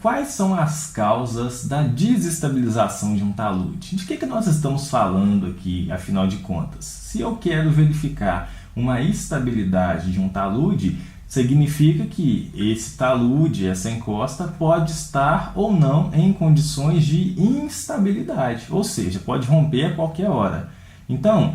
quais são as causas da desestabilização de um talude? De que nós estamos falando aqui, afinal de contas? Se eu quero verificar uma estabilidade de um talude, significa que esse talude, essa encosta, pode estar ou não em condições de instabilidade, ou seja, pode romper a qualquer hora. Então,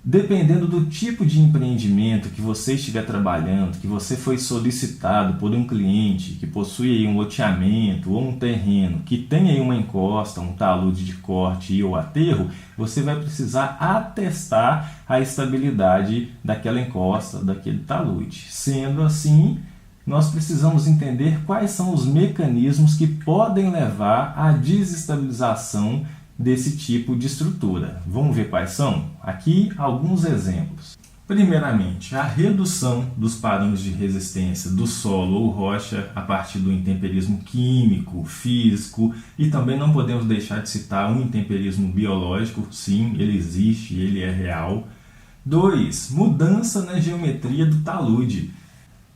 dependendo do tipo de empreendimento que você estiver trabalhando, que você foi solicitado por um cliente que possui um loteamento ou um terreno que tem aí uma encosta, um talude de corte ou aterro, você vai precisar atestar a estabilidade daquela encosta, daquele talude. Sendo assim, nós precisamos entender quais são os mecanismos que podem levar à desestabilização desse tipo de estrutura. Vamos ver quais são? Aqui alguns exemplos. Primeiramente, a redução dos parâmetros de resistência do solo ou rocha a partir do intemperismo químico, físico, e também não podemos deixar de citar o intemperismo biológico. Sim, ele existe, ele é real. 2. Mudança na geometria do talude.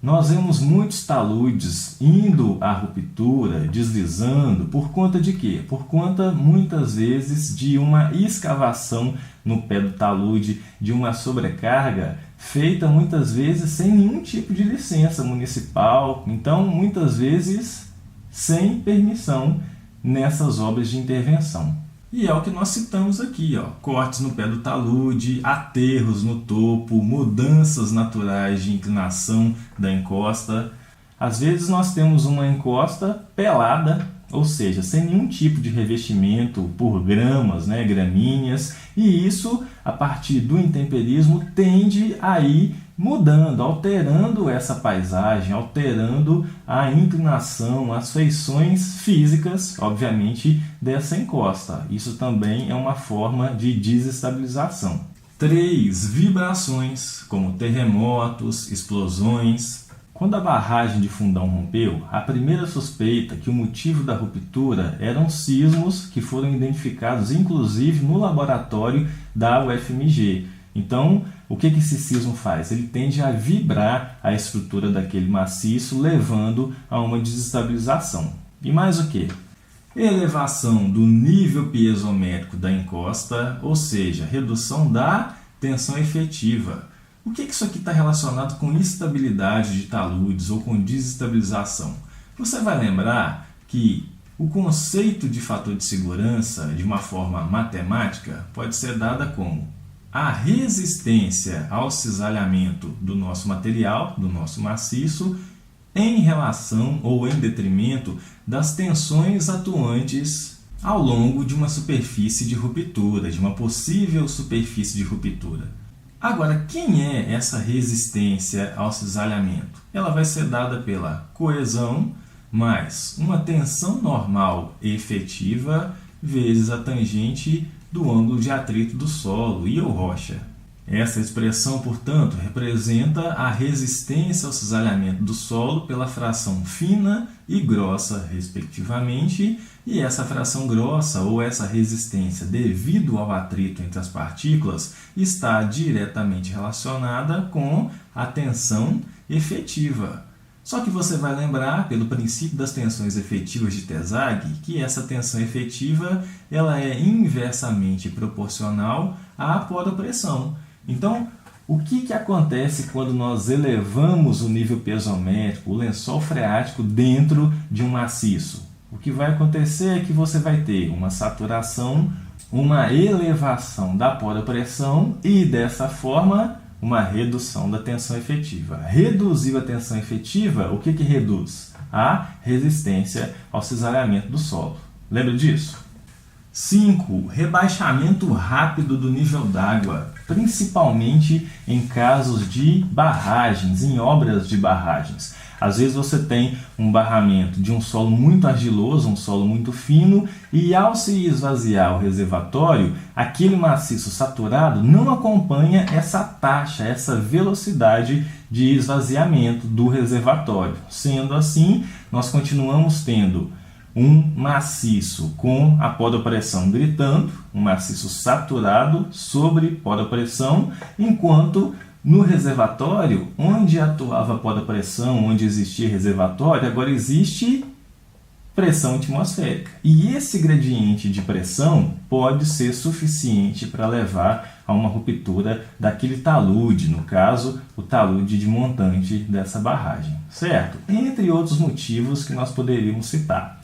Nós vemos muitos taludes indo à ruptura, deslizando, por conta de quê? Por conta, muitas vezes, de uma escavação no pé do talude, de uma sobrecarga feita, muitas vezes, sem nenhum tipo de licença municipal. Então, muitas vezes, sem permissão nessas obras de intervenção. E é o que nós citamos aqui, ó, cortes no pé do talude, aterros no topo, mudanças naturais de inclinação da encosta. Às vezes nós temos uma encosta pelada, ou seja, sem nenhum tipo de revestimento por gramas, gramíneas, e isso, a partir do intemperismo, tende a ir mudando, alterando essa paisagem, alterando a inclinação, as feições físicas, obviamente, dessa encosta. Isso também é uma forma de desestabilização. 3. Vibrações, como terremotos, explosões. Quando a barragem de Fundão rompeu, a primeira suspeita que o motivo da ruptura eram sismos que foram identificados, inclusive, no laboratório da UFMG. Então, o que esse sismo faz? Ele tende a vibrar a estrutura daquele maciço, levando a uma desestabilização. E mais o que? Elevação do nível piezométrico da encosta, ou seja, redução da tensão efetiva. O que isso aqui está relacionado com instabilidade de taludes ou com desestabilização? Você vai lembrar que o conceito de fator de segurança, de uma forma matemática, pode ser dada como a resistência ao cisalhamento do nosso material, do nosso maciço, em relação ou em detrimento das tensões atuantes ao longo de uma superfície de ruptura, de uma possível superfície de ruptura. Agora, quem é essa resistência ao cisalhamento? Ela vai ser dada pela coesão mais uma tensão normal efetiva vezes a tangente do ângulo de atrito do solo e ou rocha. Essa expressão, portanto, representa a resistência ao cisalhamento do solo pela fração fina e grossa, respectivamente, e essa fração grossa ou essa resistência devido ao atrito entre as partículas está diretamente relacionada com a tensão efetiva. Só que você vai lembrar, pelo princípio das tensões efetivas de Tesague, que essa tensão efetiva ela é inversamente proporcional à poropressão. Então, o que acontece quando nós elevamos o nível piezométrico, o lençol freático, dentro de um maciço? O que vai acontecer é que você vai ter uma saturação, uma elevação da poropressão e, dessa forma, uma redução da tensão efetiva. Reduzir a tensão efetiva, o que reduz? A resistência ao cisalhamento do solo. Lembra disso? 5. Rebaixamento rápido do nível d'água, principalmente em casos de barragens, em obras de barragens. Às vezes você tem um barramento de um solo muito argiloso, um solo muito fino, e ao se esvaziar o reservatório, aquele maciço saturado não acompanha essa taxa, essa velocidade de esvaziamento do reservatório. Sendo assim, nós continuamos tendo um maciço com a poropressão gritando, um maciço saturado sobre poropressão, enquanto no reservatório, onde atuava a poropressão, onde existia reservatório, agora existe pressão atmosférica. E esse gradiente de pressão pode ser suficiente para levar a uma ruptura daquele talude, no caso, o talude de montante dessa barragem, certo? Entre outros motivos que nós poderíamos citar.